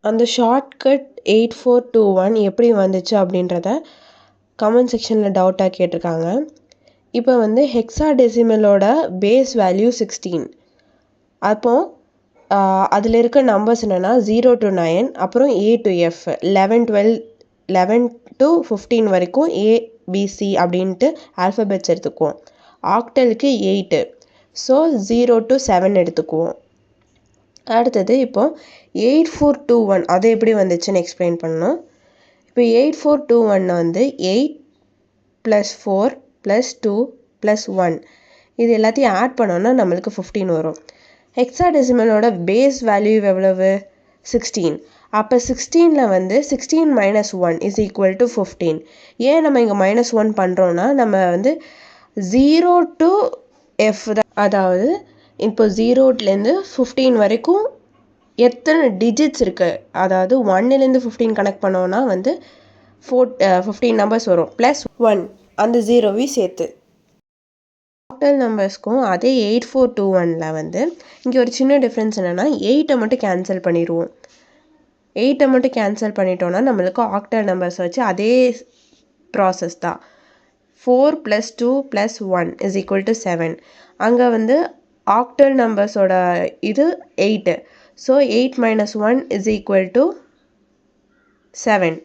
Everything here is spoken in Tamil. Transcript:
அந்த ஷார்ட்கட் 8421 எப்படி வந்துச்சு அப்படின்றத கமெண்ட் செக்ஷனில் டவுட்டாக கேட்டிருக்காங்க. இப்போ வந்து ஹெக்ஸாடெசிமலோட பேஸ் வேல்யூ 16. அப்போது அதில் இருக்க நம்பர்ஸ் என்னென்னா 0 to 9, அப்புறம் A to F, 11 12 11 to 15 வரைக்கும் ABC அப்படின்ட்டு ஆல்ஃபபெட்ஸ் எடுத்துக்குவோம். ஆக்டலுக்கு 8, ஸோ 0 to 7 எடுத்துக்குவோம். அடுத்தது இப்போது 8421 அது எப்படி வந்துச்சுன்னு எக்ஸ்பிளைன் பண்ணணும். இப்போ 8421 வந்து 8 + 4 + 2 + 1 இது எல்லாத்தையும் ஆட் பண்ணோன்னா நம்மளுக்கு 15 வரும். ஹெக்ஸாடெசிமலோட பேஸ் வேல்யூ எவ்வளவு? 16. அப்போ 16ல் வந்து 16 - 1 = 15. ஏன் நம்ம இங்கே -1 பண்ணுறோன்னா நம்ம வந்து 0 to F தான், அதாவது இப்போ 0லேருந்து 15 வரைக்கும் எத்தனை டிஜிட்ஸ் இருக்குது, அதாவது 1லேருந்து 15 கனெக்ட் பண்ணோன்னா வந்து 15 நம்பர்ஸ் வரும் +1 அந்த 0வையும் சேர்த்து. ஆக்டல் நம்பர்ஸ்க்கும் அதே 8421ல் வந்து இங்கே ஒரு சின்ன டிஃப்ரென்ஸ் என்னென்னா 8 மட்டும் கேன்சல் பண்ணிடுவோம். 8 மட்டும் கேன்சல் பண்ணிட்டோன்னா நம்மளுக்கு ஆக்டல் நம்பர்ஸ் வச்சு அதே ப்ராசஸ் தான். 4 + 2 + 1 = 7. அங்கே வந்து ஆக்டல் நம்பர்ஸோட இது 8, ஸோ 8 - 1 = 7.